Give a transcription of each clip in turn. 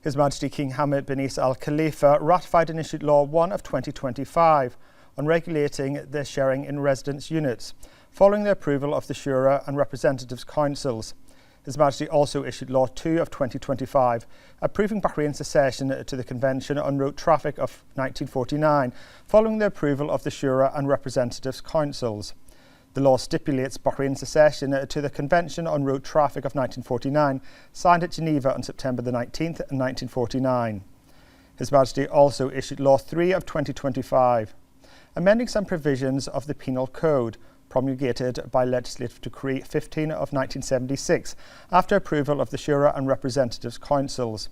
His Majesty King Hamad bin Isa Al Khalifa ratified and issued Law 1 of 2025 on regulating the sharing in residence units, following the approval of the Shura and Representatives Councils. His Majesty also issued Law 2 of 2025, approving Bahrain's accession to the Convention on Road Traffic of 1949, following the approval of the Shura and Representatives Councils. The law stipulates Bahrain's accession to the Convention on Road Traffic of 1949, signed at Geneva on September the 19th, 1949. His Majesty also issued Law 3 of 2025, amending some provisions of the Penal Code, promulgated by Legislative Decree 15 of 1976, after approval of the Shura and Representatives Councils.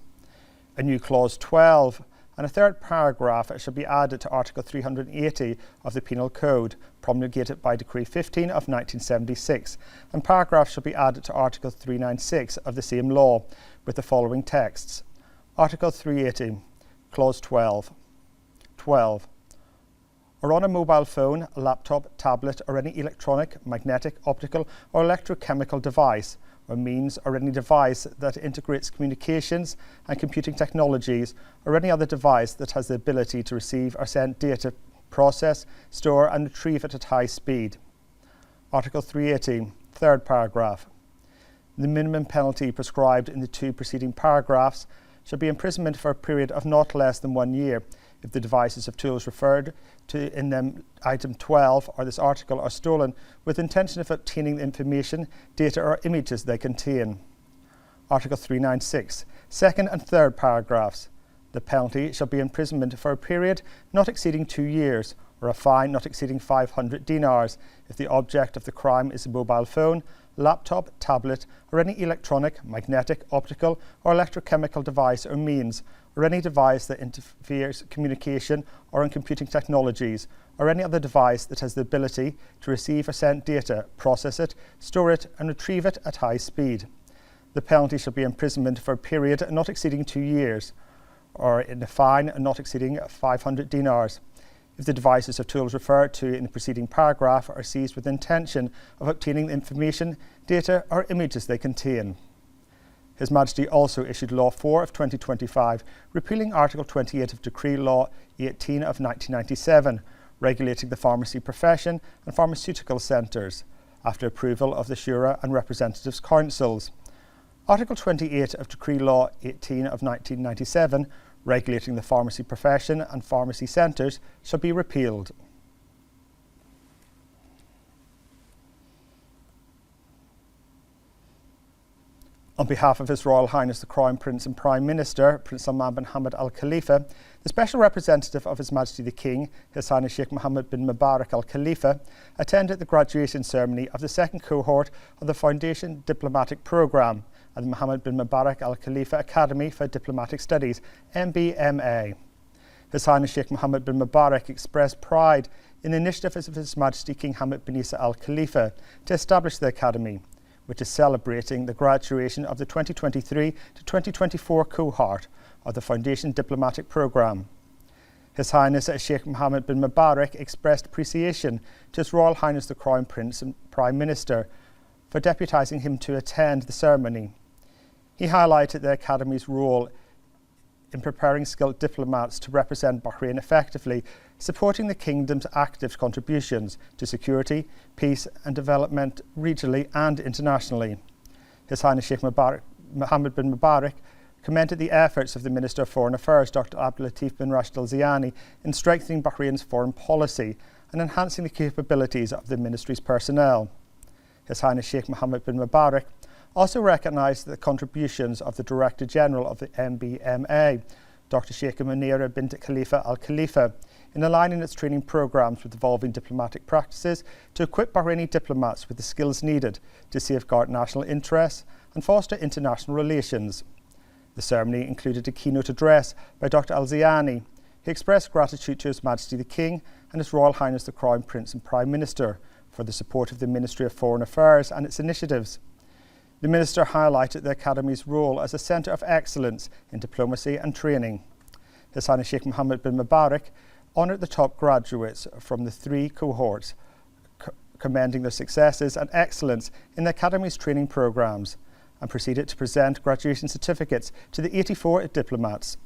A new Clause 12 and a third paragraph shall be added to Article 380 of the Penal Code, promulgated by Decree 15 of 1976, and paragraphs shall be added to Article 396 of the same law, with the following texts. Article 380, Clause 12. Or on a mobile phone, a laptop, tablet, or any electronic, magnetic, optical, or electrochemical device, or means, or any device that integrates communications and computing technologies, or any other device that has the ability to receive or send data, process, store, and retrieve it at high speed. Article 380, third paragraph. The minimum penalty prescribed in the two preceding paragraphs shall be imprisonment for a period of not less than 1 year if the devices of tools referred to in them item 12 or this article are stolen with intention of obtaining the information, data or images they contain. Article 396, second and third paragraphs. The penalty shall be imprisonment for a period not exceeding 2 years, or a fine not exceeding 500 dinars if the object of the crime is a mobile phone, laptop, tablet, or any electronic, magnetic, optical, or electrochemical device or means, or any device that interferes communication or in computing technologies, or any other device that has the ability to receive or send data, process it, store it, and retrieve it at high speed. The penalty shall be imprisonment for a period not exceeding 2 years, or in a fine not exceeding 500 dinars. If the devices or tools referred to in the preceding paragraph are seized with intention of obtaining the information, data, or images they contain. His Majesty also issued Law 4 of 2025, repealing Article 28 of Decree Law 18 of 1997, regulating the pharmacy profession and pharmaceutical centres, after approval of the Shura and Representatives Councils. Article 28 of Decree Law 18 of 1997, regulating the pharmacy profession and pharmacy centres, shall be repealed. On behalf of His Royal Highness the Crown Prince and Prime Minister, Prince Salman bin Hamad Al Khalifa, the Special Representative of His Majesty the King, His Highness Sheikh Mohammed bin Mubarak Al Khalifa, attended the graduation ceremony of the second cohort of the Foundation Diplomatic Programme at the Mohammed bin Mubarak Al Khalifa Academy for Diplomatic Studies, MBMA. His Highness Sheikh Mohammed bin Mubarak expressed pride in the initiative of His Majesty King Hamad bin Isa Al Khalifa to establish the Academy, which is celebrating the graduation of the 2023 to 2024 cohort of the Foundation Diplomatic Programme. His Highness Sheikh Mohammed bin Mubarak expressed appreciation to His Royal Highness the Crown Prince and Prime Minister for deputising him to attend the ceremony. He highlighted the Academy's role in preparing skilled diplomats to represent Bahrain effectively, supporting the Kingdom's active contributions to security, peace and development regionally and internationally. His Highness Sheikh Mohammed bin Mubarak commended the efforts of the Minister of Foreign Affairs, Dr. Abdul Latif bin Rashid Al Zayani, in strengthening Bahrain's foreign policy and enhancing the capabilities of the Ministry's personnel. His Highness Sheikh Mohammed bin Mubarak also recognised the contributions of the Director General of the MBMA, Dr. Sheikh Munira bint Khalifa Al Khalifa, in aligning its training programmes with evolving diplomatic practices to equip Bahraini diplomats with the skills needed to safeguard national interests and foster international relations. The ceremony included a keynote address by Dr. Al Zayani. He expressed gratitude to His Majesty the King and His Royal Highness the Crown Prince and Prime Minister for the support of the Ministry of Foreign Affairs and its initiatives. The Minister highlighted the Academy's role as a centre of excellence in diplomacy and training. His Highness Sheikh Mohammed bin Mubarak honoured the top graduates from the 3 cohorts, commending their successes and excellence in the Academy's training programmes, and proceeded to present graduation certificates to the 84 diplomats.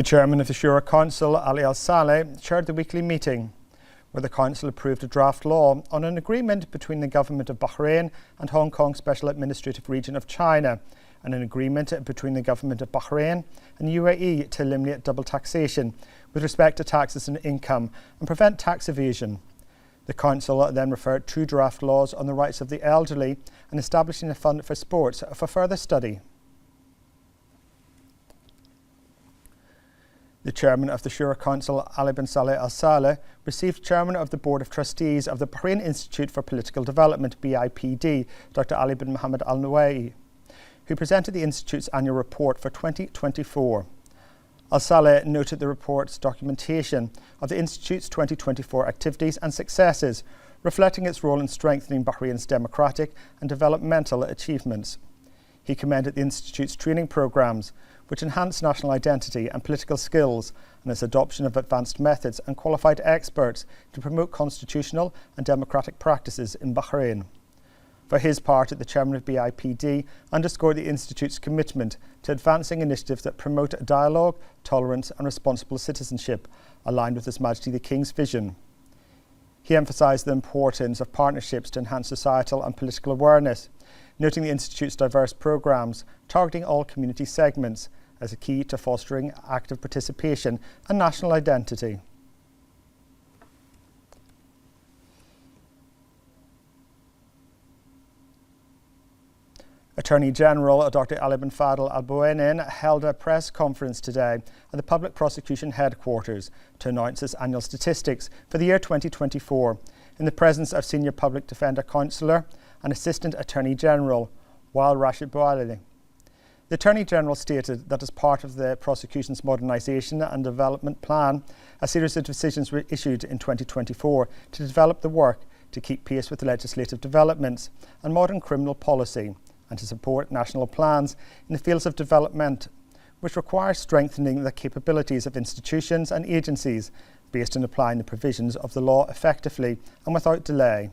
The chairman of the Shura Council, Ali Al-Saleh, chaired the weekly meeting, where the council approved a draft law on an agreement between the government of Bahrain and Hong Kong Special Administrative Region of China, and an agreement between the government of Bahrain and UAE to eliminate double taxation with respect to taxes and income and prevent tax evasion. The council then referred two draft laws on the rights of the elderly and establishing a fund for sports for further study. The chairman of the Shura Council, Ali bin Saleh Al-Saleh, received chairman of the Board of Trustees of the Bahrain Institute for Political Development, BIPD, Dr. Ali bin Mohammed Al-Nawai, who presented the Institute's annual report for 2024. Al-Saleh noted the report's documentation of the Institute's 2024 activities and successes, reflecting its role in strengthening Bahrain's democratic and developmental achievements. He commended the Institute's training programmes, which enhance national identity and political skills, and its adoption of advanced methods and qualified experts to promote constitutional and democratic practices in Bahrain. For his part, the chairman of BIPD underscored the Institute's commitment to advancing initiatives that promote dialogue, tolerance and responsible citizenship, aligned with His Majesty the King's vision. He emphasised the importance of partnerships to enhance societal and political awareness, noting the Institute's diverse programmes targeting all community segments as a key to fostering active participation and national identity. Attorney General Dr. Ali bin Fadl Al Buenin held a press conference today at the Public Prosecution Headquarters to announce its annual statistics for the year 2024 in the presence of Senior Public Defender Counsellor and Assistant Attorney General Wael Rashid Bouali. The Attorney General stated that as part of the prosecution's modernisation and development plan, a series of decisions were issued in 2024 to develop the work to keep pace with legislative developments and modern criminal policy, and to support national plans in the fields of development, which require strengthening the capabilities of institutions and agencies based on applying the provisions of the law effectively and without delay.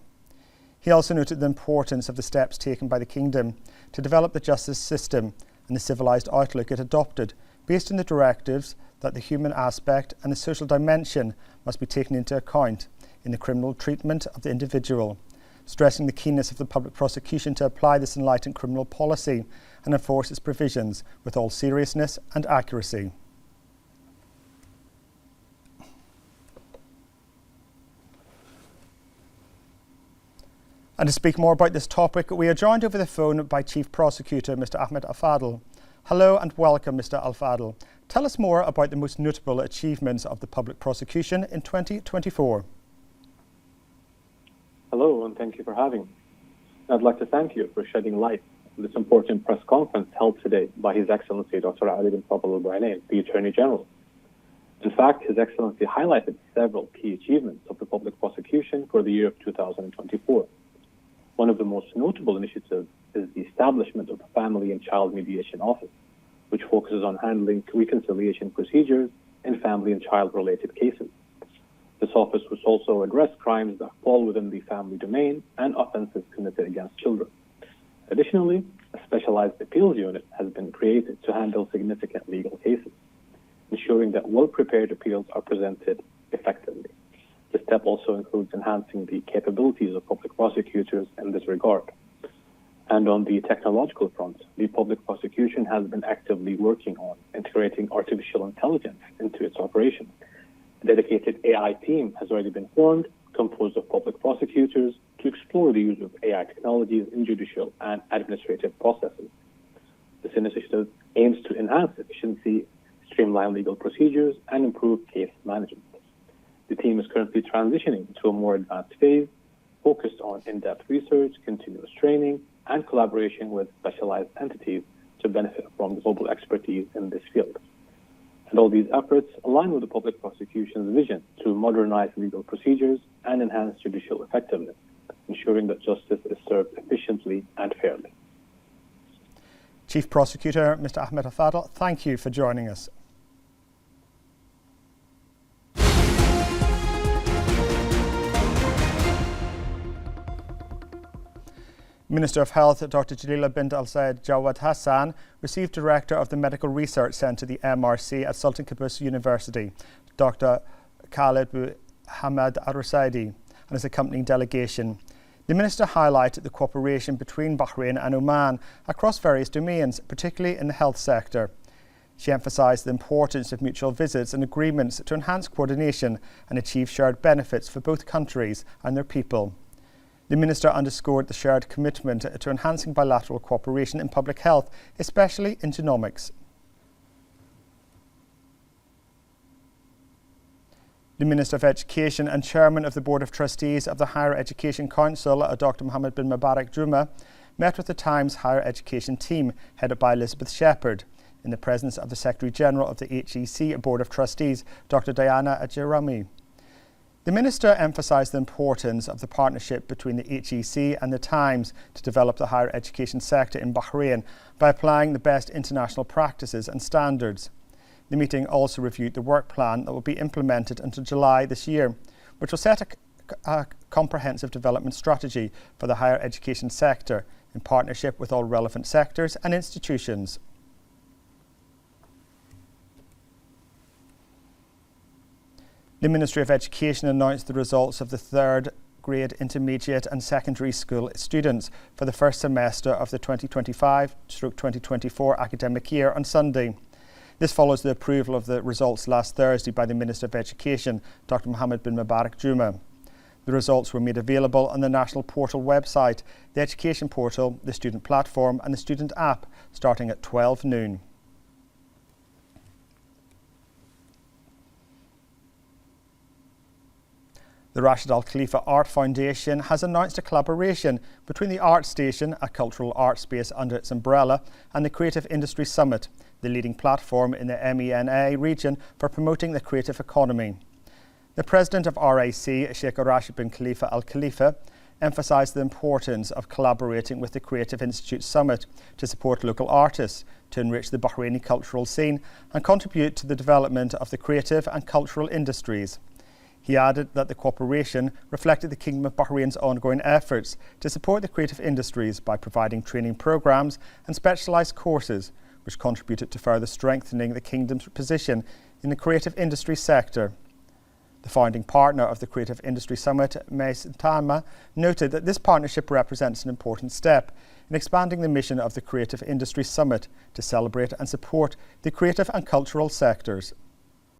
He also noted the importance of the steps taken by the Kingdom to develop the justice system and the civilised outlook it adopted, based on the directives that the human aspect and the social dimension must be taken into account in the criminal treatment of the individual, stressing the keenness of the public prosecution to apply this enlightened criminal policy and enforce its provisions with all seriousness and accuracy. And to speak more about this topic, we are joined over the phone by Chief Prosecutor Mr. Ahmed Al-Fadl. Hello and welcome, Mr. Al-Fadl. Tell us more about the most notable achievements of the public prosecution in 2024. Hello, and thank you for having me. I'd like to thank you for shedding light on this important press conference held today by His Excellency Dr. Ali bin Fadl Al Buenin, the Attorney General. In fact, His Excellency highlighted several key achievements of the public prosecution for the year of 2024. One of the most notable initiatives is the establishment of the Family and Child Mediation Office, which focuses on handling reconciliation procedures in family and child-related cases. This office will also address crimes that fall within the family domain and offences committed against children. Additionally, a specialized appeals unit has been created to handle significant legal cases, ensuring that well-prepared appeals are presented effectively. This step also includes enhancing the capabilities of public prosecutors in this regard. And on the technological front, the public prosecution has been actively working on integrating artificial intelligence into its operations. A dedicated AI team has already been formed, composed of public prosecutors, to explore the use of AI technologies in judicial and administrative processes. This initiative aims to enhance efficiency, streamline legal procedures, and improve case management. The team is currently transitioning to a more advanced phase, focused on in-depth research, continuous training, and collaboration with specialized entities to benefit from global expertise in this field. And all these efforts align with the public prosecution's vision to modernize legal procedures and enhance judicial effectiveness, ensuring that justice is served efficiently and fairly. Chief Prosecutor Mr. Ahmed Al-Fadl, thank you for joining us. Minister of Health Dr. Jalila bint Al-Sayed Jawad Hassan received Director of the Medical Research Centre, the MRC, at Sultan Qaboos University, Dr. Khalid Hamad Al-Rusaidi, and his accompanying delegation. The Minister highlighted the cooperation between Bahrain and Oman across various domains, particularly in the health sector. She emphasised the importance of mutual visits and agreements to enhance coordination and achieve shared benefits for both countries and their people. The Minister underscored the shared commitment to enhancing bilateral cooperation in public health, especially in genomics. The Minister of Education and Chairman of the Board of Trustees of the Higher Education Council, Dr. Mohammed bin Mubarak Juma, met with the Times Higher Education team headed by Elizabeth Shepherd in the presence of the Secretary-General of the HEC Board of Trustees, Dr. Diana Ajerami. The Minister emphasised the importance of the partnership between the HEC and the Times to develop the higher education sector in Bahrain by applying the best international practices and standards. The meeting also reviewed the work plan that will be implemented until July this year, which will set a comprehensive development strategy for the higher education sector in partnership with all relevant sectors and institutions. The Ministry of Education announced the results of the third grade intermediate and secondary school students for the first semester of the 2025-2024 academic year on Sunday. This follows the approval of the results last Thursday by the Minister of Education, Dr. Mohammed bin Mubarak Juma. The results were made available on the National Portal website, the Education Portal, the Student Platform and the Student App starting at 12 noon. The Rashid Al Khalifa Art Foundation has announced a collaboration between the Art Station, a cultural art space under its umbrella, and the Creative Industry Summit, the leading platform in the MENA region for promoting the creative economy. The president of RAC, Sheikh Rashid bin Khalifa Al Khalifa, emphasised the importance of collaborating with the Creative Institute Summit to support local artists, to enrich the Bahraini cultural scene and contribute to the development of the creative and cultural industries. He added that the cooperation reflected the Kingdom of Bahrain's ongoing efforts to support the creative industries by providing training programmes and specialised courses, which contributed to further strengthening the Kingdom's position in the creative industry sector. The founding partner of the Creative Industry Summit, Mace Tama, noted that this partnership represents an important step in expanding the mission of the Creative Industry Summit to celebrate and support the creative and cultural sectors.